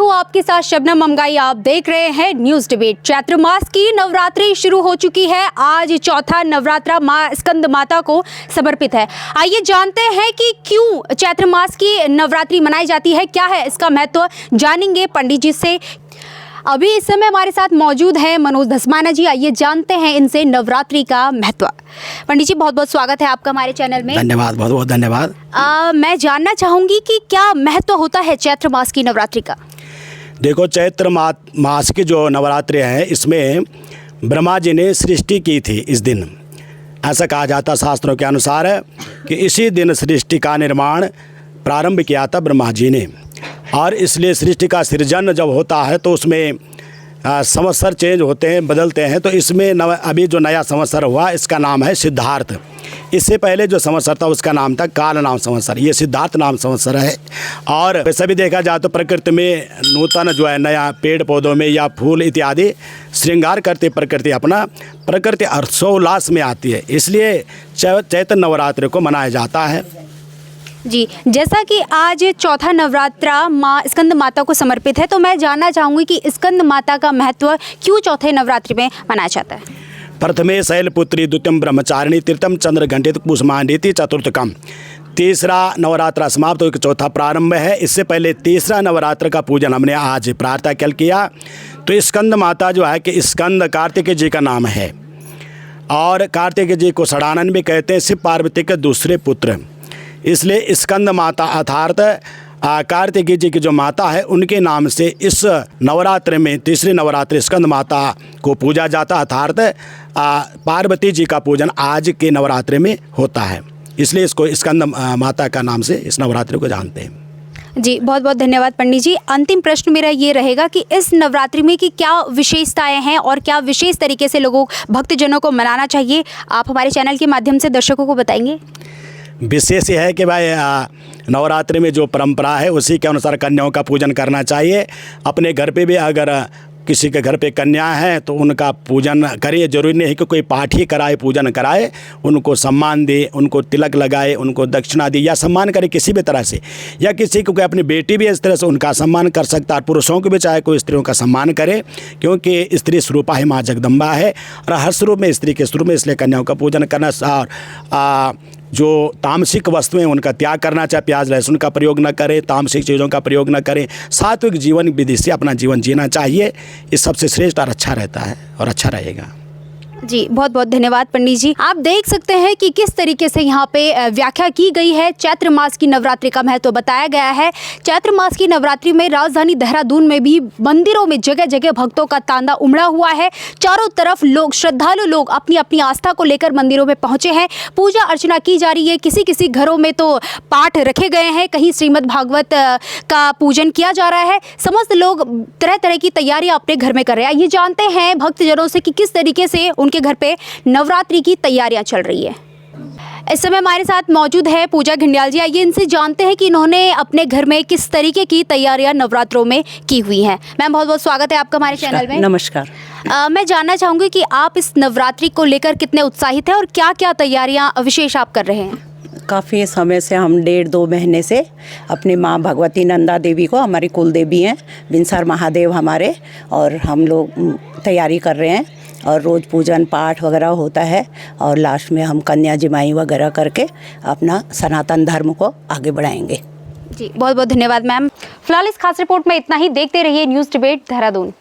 हूँ आपके साथ शबनम मंगाई। आप देख रहे हैं न्यूज डिबेट। चैत्र मास की नवरात्रि शुरू हो चुकी है। आज चौथा नवरात्रा माँ स्कंद माता को समर्पित है। आइए जानते हैं कि क्यों चैत्र मास की नवरात्रि मनाई जाती है, क्या है इसका महत्व, जानेंगे पंडित जी से। अभी इस समय हमारे साथ मौजूद है मनोज धस्माना जी। आइए जानते हैं इनसे नवरात्रि का महत्व। पंडित जी बहुत बहुत स्वागत है आपका हमारे चैनल में। धन्यवाद, बहुत बहुत धन्यवाद। मैं जानना चाहूँगी कि क्या महत्व होता है चैत्र मास की नवरात्रि का। देखो, चैत्र मास की जो नवरात्रि है इसमें ब्रह्मा जी ने सृष्टि की थी। इस दिन ऐसा कहा जाता शास्त्रों के अनुसार है कि इसी दिन सृष्टि का निर्माण प्रारंभ किया था ब्रह्मा जी ने। और इसलिए सृष्टि का सृजन जब होता है तो उसमें संवत्सर चेंज होते हैं, बदलते हैं। तो इसमें अभी जो नया संवत्सर हुआ इसका नाम है सिद्धार्थ। इससे पहले जो संवत्सर था उसका नाम था काल नाम संवत्सर। ये सिद्धार्थ नाम संवत्सर है। और वैसे भी देखा जाए तो प्रकृति में नूतन जो है नया पेड़ पौधों में या फूल इत्यादि श्रृंगार करते प्रकृति अपना प्रकृति हर्षोल्लास में आती है। इसलिए चैत्र नवरात्रि को मनाया जाता है। जी, जैसा कि आज चौथा नवरात्रा माँ स्कंद माता को समर्पित है, तो मैं जानना चाहूँगी कि स्कंद माता का महत्व क्यों चौथे नवरात्रि में मनाया जाता है। प्रथमे शैलपुत्री, द्वितीयम ब्रह्मचारिणी, तृतीयम चंद्रघंटित कुसुमांडिति, चतुर्थकम। तीसरा नवरात्रा समाप्त होकर चौथा प्रारंभ है। इससे पहले तीसरा नवरात्र का पूजन हमने आज प्रातः काल किया। तो स्कंद माता जो है कि स्कंद कार्तिक जी का नाम है और कार्तिक जी को षडानन भी कहते हैं, शिव पार्वती के दूसरे पुत्र। इसलिए स्कंद माता अर्थात कार्तिकी जी की जो माता है उनके नाम से इस नवरात्रि में तीसरी नवरात्रि स्कंद माता को पूजा जाता, अर्थात पार्वती जी का पूजन आज के नवरात्रि में होता है। इसलिए इसको स्कंद माता का नाम से इस नवरात्रि को जानते हैं। जी बहुत बहुत धन्यवाद पंडित जी। अंतिम प्रश्न मेरा ये रहेगा कि इस नवरात्रि में की क्या विशेषताएं हैं और क्या विशेष तरीके से लोगों भक्तजनों को मनाना चाहिए, आप हमारे चैनल के माध्यम से दर्शकों को बताएंगे। विशेष यह है कि भाई नवरात्रि में जो परंपरा है उसी के अनुसार कन्याओं का पूजन करना चाहिए। अपने घर पे भी अगर किसी के घर पे कन्या है तो उनका पूजन करिए। जरूरी नहीं कि कोई पाठ ही कराए, पूजन कराए। उनको सम्मान दे, उनको तिलक लगाए, उनको दक्षिणा दे या सम्मान करे किसी भी तरह से। या किसी को कोई अपनी बेटी भी इस तरह से उनका सम्मान कर सकता है। पुरुषों को भी चाहे कोई स्त्रियों का सम्मान करे, क्योंकि स्त्री स्वरूपा ही माँ जगदम्बा है और हर स्वरूप में स्त्री के स्वरूप में। इसलिए कन्याओं का पूजन करना और जो तामसिक वस्तुएं उनका त्याग करना चाहिए। प्याज लहसुन का प्रयोग न करें, तामसिक चीज़ों का प्रयोग न करें। सात्विक जीवन विधि से अपना जीवन जीना चाहिए। ये सबसे श्रेष्ठ और अच्छा रहता है और अच्छा रहेगा। जी बहुत बहुत धन्यवाद पंडित जी। आप देख सकते हैं कि किस तरीके से यहाँ पे व्याख्या की गई है। चैत्र मास की नवरात्रि का महत्व बताया गया है। चैत्र मास की नवरात्रि में राजधानी देहरादून में भी मंदिरों में जगह जगह भक्तों का तांता उमड़ा हुआ है। चारों तरफ लोग, श्रद्धालु लोग अपनी अपनी आस्था को लेकर मंदिरों में पहुंचे हैं। पूजा अर्चना की जा रही है। किसी किसी घरों में तो पाठ रखे गए हैं, कहीं श्रीमद् भागवत का पूजन किया जा रहा है। समस्त लोग तरह तरह की तैयारियां अपने घर में कर रहे हैं। ये जानते हैं भक्तजनों से कि किस तरीके से उनके घर पे नवरात्रि की तैयारियां चल रही है। इस समय हमारे साथ मौजूद है पूजा घिंडियाल जी। आइए इनसे जानते हैं कि इन्होंने अपने घर में किस तरीके की तैयारियां नवरात्रों में की हुई हैं। मैम बहुत बहुत स्वागत है आपका हमारे चैनल में। नमस्कार। मैं जानना चाहूँगी कि आप इस नवरात्रि को लेकर कितने उत्साहित हैं और क्या क्या तैयारियां विशेष आप कर रहे हैं। काफ़ी समय से हम 1.5-2 महीने से अपनी माँ भगवती नंदा देवी को, हमारी कुल देवी हैं, बिनसर महादेव हमारे, और हम लोग तैयारी कर रहे हैं और रोज़ पूजन पाठ वगैरह होता है और लास्ट में हम कन्या जिमाई वगैरह करके अपना सनातन धर्म को आगे बढ़ाएंगे। जी बहुत बहुत धन्यवाद मैम। फिलहाल इस खास रिपोर्ट में इतना ही। देखते रहिए न्यूज़ डिबेट देहरादून।